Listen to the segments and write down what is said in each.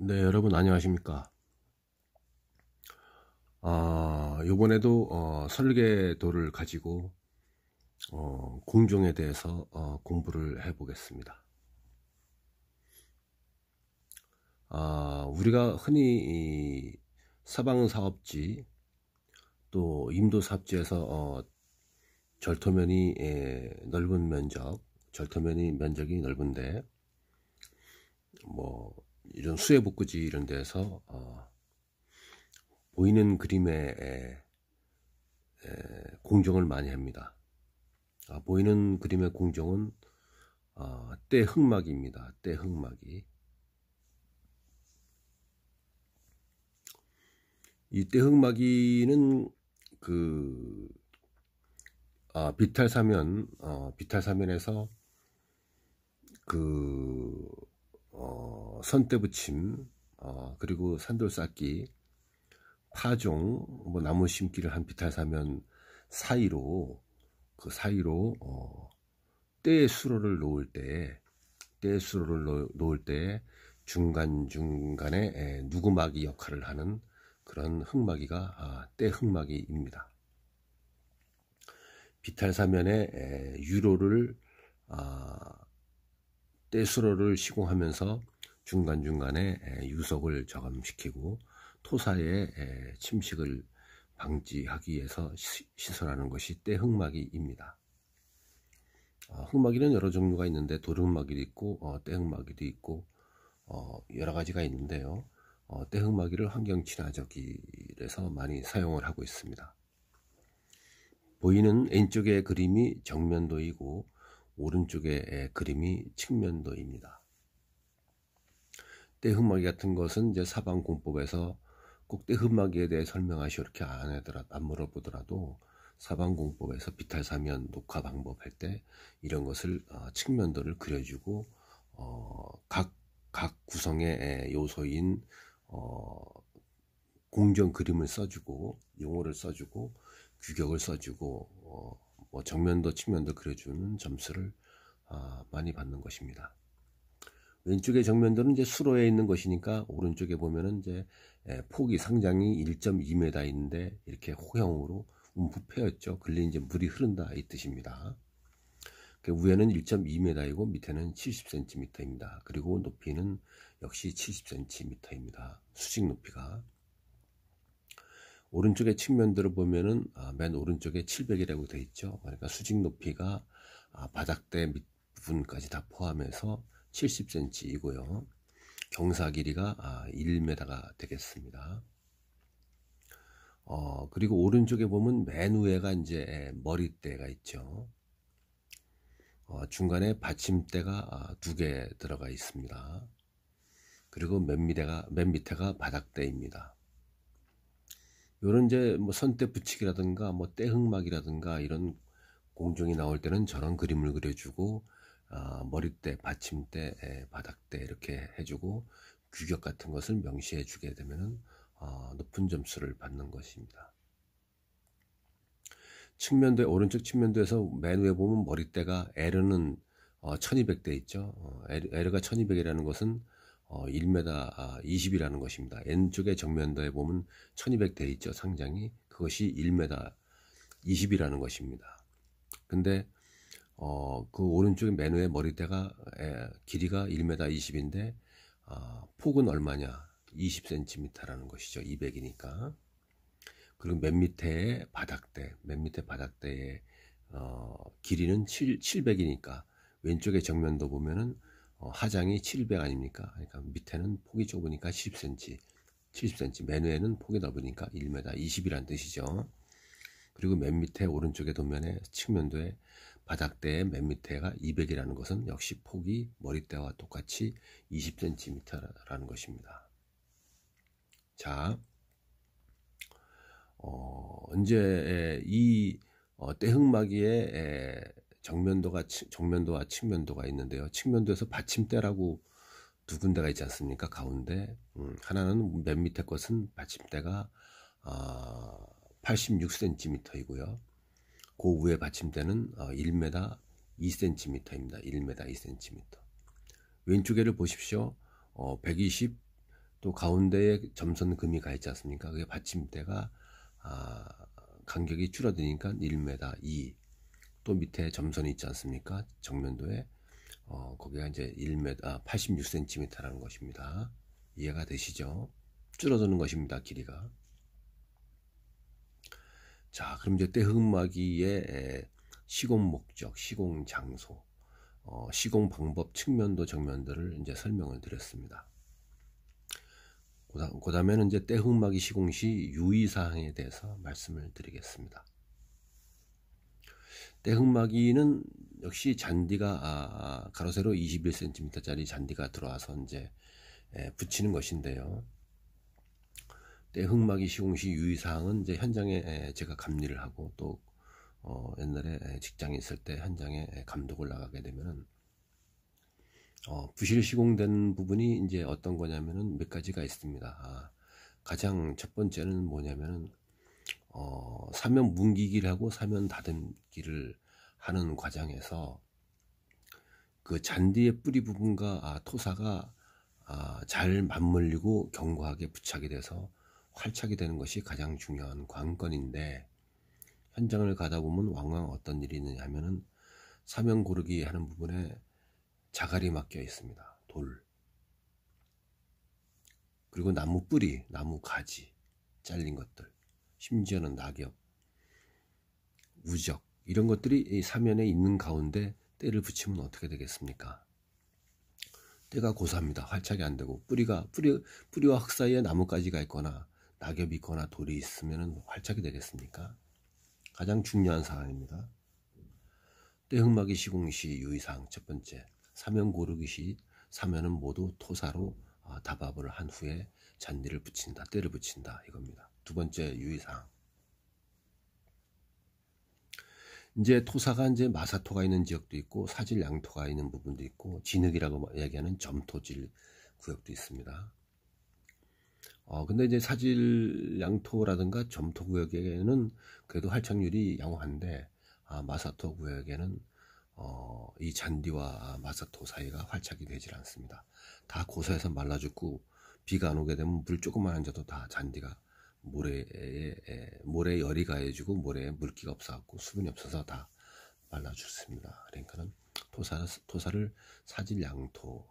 네, 여러분 안녕하십니까? 요번에도 설계도를 가지고 공정에 대해서 공부를 해 보겠습니다. 우리가 흔히 이 사방사업지 또 임도사업지에서 절토면이 넓은 면적이 넓은데 뭐 이런 수해복구지 이런 데서 보이는 그림에 공정을 많이 합니다. 보이는 그림의 공정은 떼흑막입니다. 떼흑막이. 이 떼흑막이는 비탈사면에서 선대붙임, 그리고 산돌쌓기, 파종, 뭐 나무 심기를 한 비탈사면 사이로 떼 수로를 놓을 때 중간중간에 누구막이 역할을 하는 그런 흙막이가 떼흙막이입니다. 비탈사면에 유로를 떼수로를 시공하면서 중간중간에 유속을 저감시키고 토사의 침식을 방지하기 위해서 시설하는 것이 떼흙막이입니다. 흙막이는 여러 종류가 있는데 도르흙막이도 있고 떼흙막이도 있고 여러 가지가 있는데요. 떼흙막이를 환경친화적이라서 많이 사용을 하고 있습니다. 보이는 왼쪽의 그림이 정면도이고 오른쪽의 그림이 측면도입니다. 떼흙막이 같은 것은 이제 사방공법에서 꼭 떼흙막이에 대해 설명하시오 이렇게 안 물어보더라도 사방공법에서 비탈사면 녹화 방법 할 때 이런 것을 측면도를 그려주고 각 구성의 요소인 공정 그림을 써주고 용어를 써주고 규격을 써주고 뭐 정면도 측면도 그려주는 점수를 많이 받는 것입니다. 왼쪽의 정면도는 이제 수로에 있는 것이니까 오른쪽에 보면은 이제 폭이 상장이 1.2m 있는데 이렇게 호형으로 움푹 패였죠. 글리 이제 물이 흐른다 이 뜻입니다. 위에는 1.2m이고 밑에는 70cm입니다. 그리고 높이는 역시 70cm입니다. 수직 높이가. 오른쪽의 측면들을 보면은 맨 오른쪽에 700이라고 되어 있죠. 그러니까 수직 높이가 바닥대 밑 부분까지 다 포함해서 70cm이고요. 경사 길이가 1m가 되겠습니다. 그리고 오른쪽에 보면 맨 위에가 이제 머리대가 있죠. 중간에 받침대가 2개 들어가 있습니다. 그리고 맨 밑에가 바닥대입니다. 요런 이제 뭐 선대 붙이기라든가 뭐 떼흙막이라든가 이런 공정이 나올 때는 저런 그림을 그려주고 머리대, 받침대, 바닥대 이렇게 해주고 규격 같은 것을 명시해 주게 되면은 높은 점수를 받는 것입니다. 측면도에 오른쪽 측면도에서 맨 위에 보면 머리대가 L은 1200대 있죠. L가 1200이라는 것은 1m 20이라는 것입니다. N쪽의 정면도에 보면 1200대 있죠. 상장이 그것이 1m 20이라는 것입니다. 근데 그 오른쪽에 맨 위에 머리대가 길이가 1m 20인데 폭은 얼마냐? 20cm라는 것이죠. 200이니까. 그리고 맨 밑에 바닥대의 길이는 700이니까 왼쪽의 정면도 보면은 하장이 700 아닙니까? 그러니까 밑에는 폭이 좁으니까 70cm, 맨 위에는 폭이 넓으니까 1m 20이란 뜻이죠. 그리고 맨 밑에 오른쪽의 도면에 측면도에 바닥대의 맨 밑에가 200이라는 것은 역시 폭이 머리대와 똑같이 20cm라는 것입니다. 자, 이제 이 떼흙막이의 정면도와 측면도가 있는데요. 측면도에서 받침대라고 2군데가 있지 않습니까? 가운데 하나는 맨 밑에 것은 받침대가 86cm이고요. 그 위에 받침대는 1m 2cm입니다. 1m 2cm. 왼쪽에를 보십시오. 120 또 가운데에 점선 금이 가 있지 않습니까? 그게 받침대가 간격이 줄어드니까 1m 2. 또 밑에 점선이 있지 않습니까? 정면도에 거기가 이제 1m 86cm라는 것입니다. 이해가 되시죠? 줄어드는 것입니다. 길이가. 자, 그럼 이제 떼흑마기의 시공 목적, 시공 장소, 시공 방법, 측면도, 정면도를 이제 설명을 드렸습니다. 그 다음에는 이제 떼흑마기 시공 시 유의사항에 대해서 말씀을 드리겠습니다. 떼흑마기는 역시 잔디가 가로 세로 21cm짜리 잔디가 들어와서 이제 붙이는 것인데요. 떼흑마기 시공 시 유의사항은 이제 현장에 제가 감리를 하고 또 옛날에 직장에 있을 때 현장에 감독을 나가게 되면은 부실 시공된 부분이 이제 어떤 거냐면은 몇 가지가 있습니다. 가장 첫 번째는 뭐냐면은 사면 뭉기기를 하고 사면 다듬기를 하는 과정에서 그 잔디의 뿌리 부분과 토사가 잘 맞물리고 견고하게 부착이 돼서 활착이 되는 것이 가장 중요한 관건인데, 현장을 가다 보면 왕왕 어떤 일이 있느냐 하면은 사면 고르기 하는 부분에 자갈이 막혀 있습니다. 돌. 그리고 나무 뿌리, 나무 가지, 잘린 것들, 심지어는 낙엽, 우적, 이런 것들이 이 사면에 있는 가운데 때를 붙이면 어떻게 되겠습니까? 때가 고사합니다. 활착이 안 되고 뿌리와 흙 사이에 나뭇가지가 있거나 낙엽이 있거나 돌이 있으면 활착이 되겠습니까? 가장 중요한 사항입니다. 떼흑마기 시공 시 유의사항 첫 번째, 사면 고르기 시 사면은 모두 토사로 다밥을 한 후에 잔디를 붙인다, 때를 붙인다, 이겁니다. 두 번째 유의사항. 이제 토사가 이제 마사토가 있는 지역도 있고 사질 양토가 있는 부분도 있고 진흙이라고 얘기하는 점토질 구역도 있습니다. 근데 이제 사질 양토라든가 점토 구역에는 그래도 활착률이 양호한데 마사토 구역에는 이 잔디와 마사토 사이가 활착이 되질 않습니다. 다 고사해서 말라 죽고 비가 안 오게 되면 물 조금만 앉아도 다 잔디가 모래에 열이 가해지고 모래에 물기가 없어갖고 수분이 없어서 다 말라 죽습니다. 그러니까는 토사를 사질 양토로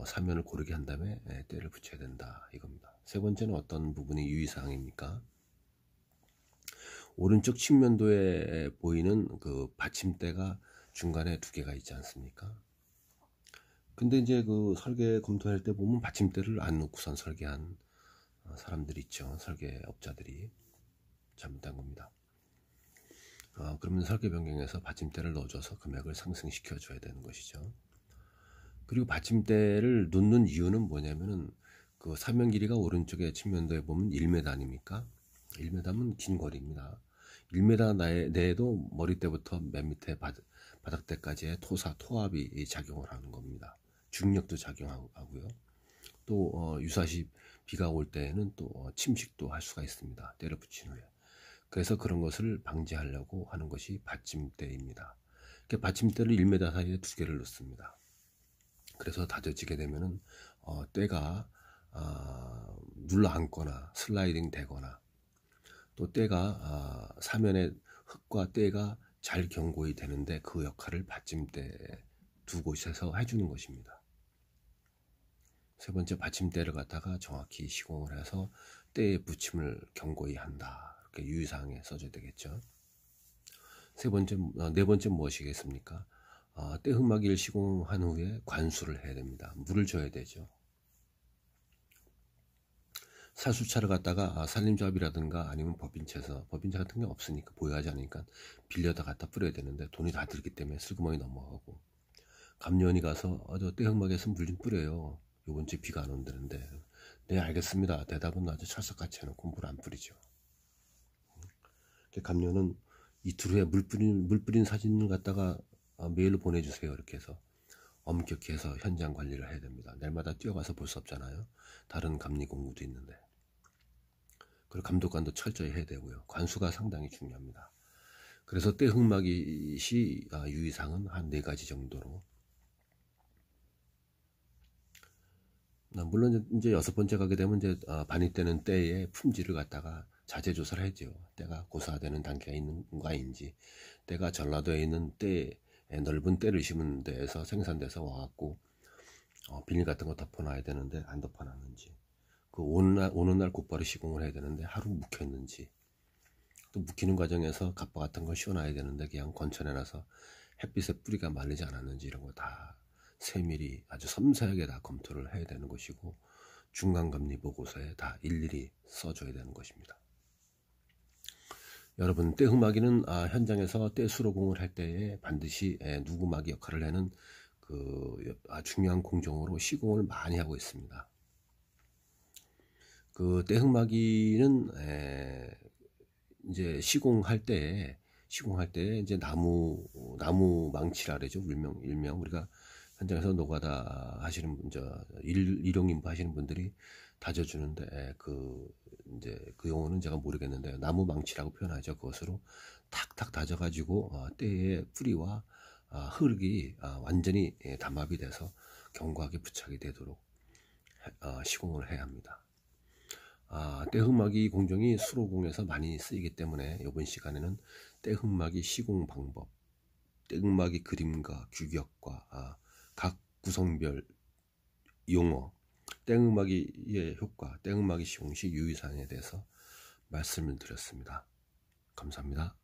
사면을 고르게 한 다음에 때를 붙여야 된다, 이겁니다. 세 번째는 어떤 부분이 유의사항입니까? 오른쪽 측면도에 보이는 그 받침대가 중간에 두 개가 있지 않습니까? 근데 이제 그 설계 검토할 때 보면 받침대를 안 놓고선 설계한 사람들이 있죠. 설계업자들이 잘못한 겁니다. 그러면 설계 변경해서 받침대를 넣어줘서 금액을 상승시켜 줘야 되는 것이죠. 그리고 받침대를 놓는 이유는 뭐냐면은 그 사면 길이가 오른쪽에 측면도에 보면 1m 아닙니까? 1m면 긴 거리입니다. 1m 내에도 머리대부터 맨 밑에 바닥대까지의 토합이 작용을 하는 겁니다. 중력도 작용하고요. 또 유사시 비가 올 때에는 또 침식도 할 수가 있습니다. 때를 붙인 후에. 그래서 그런 것을 방지하려고 하는 것이 받침대입니다. 받침대를 1m 사이에 두 개를 넣습니다. 그래서 다져지게 되면은 때가 눌러 앉거나 슬라이딩 되거나 또 때가 사면의 흙과 때가 잘 견고히 되는데 그 역할을 받침대 두 곳에서 해주는 것입니다. 세 번째, 받침대를 갖다가 정확히 시공을 해서 때의 붙임을 견고히 한다, 이렇게 유의사항에 써줘야 되겠죠. 네 번째 무엇이겠습니까? 떼흑마기를 시공한 후에 관수를 해야 됩니다. 물을 줘야 되죠. 살수차를 갖다가 산림조합이라든가 아니면 법인차 같은 게 없으니까, 보유하지 않으니까 빌려다 갖다 뿌려야 되는데 돈이 다 들기 때문에 슬그머니 넘어가고, 감리원이 가서 저 떼흑마기에서 물 좀 뿌려요, 요번 주에 비가 안 온다는데. 네, 알겠습니다. 대답은 아주 철석같이 해놓고 물 안 뿌리죠. 감리원은 이틀 후에 물 뿌린 사진을 갖다가 메일로 보내주세요, 이렇게 해서 엄격히 해서 현장 관리를 해야 됩니다. 날마다 뛰어가서 볼 수 없잖아요. 다른 감리 공구도 있는데. 그리고 감독관도 철저히 해야 되고요. 관수가 상당히 중요합니다. 그래서 떼흑마기 시 유의사항은 한 4가지 정도로 물론 이제 6번째 가게 되면 이제 반입 되는 때의 품질을 갖다가 자재 조사를 했죠. 때가 고사되는 단계가 있는가 아닌지, 때가 전라도에 있는 때 넓은 때를 심은 데에서 생산돼서 와갖고 비닐 같은 거 덮어놔야 되는데 안 덮어놨는지, 그 오는 날 곧바로 시공을 해야 되는데 하루 묵혔는지, 또 묵히는 과정에서 갑바 같은 걸 씌워놔야 되는데 그냥 건천해놔서 햇빛에 뿌리가 말리지 않았는지, 이런 거 다 세밀히 아주 섬세하게 다 검토를 해야 되는 것이고, 중간감리 보고서에 다 일일이 써줘야 되는 것입니다. 여러분, 때 흑마기는 현장에서 때 수로공을 할 때에 반드시 누구마기 역할을 하는 중요한 공정으로 시공을 많이 하고 있습니다. 그 때 흑마기는 이제 시공할 때 이제 나무 망치라 그러죠. 일명 우리가 현장에서 노가다 하시는 일용 인부 하시는 분들이 다져주는데 이제 그 용어는 제가 모르겠는데 나무 망치라고 표현하죠. 그것으로 탁탁 다져가지고 때의 뿌리와 흙이 완전히 담합이 돼서 견고하게 부착이 되도록 시공을 해야 합니다. 때흑마기 공정이 수로공에서 많이 쓰이기 때문에 이번 시간에는 때흑마기 시공 방법, 때흑마기 그림과 규격과 각 구성별 용어, 때흑마기의 효과, 때흑마기 시공 시 유의사항에 대해서 말씀을 드렸습니다. 감사합니다.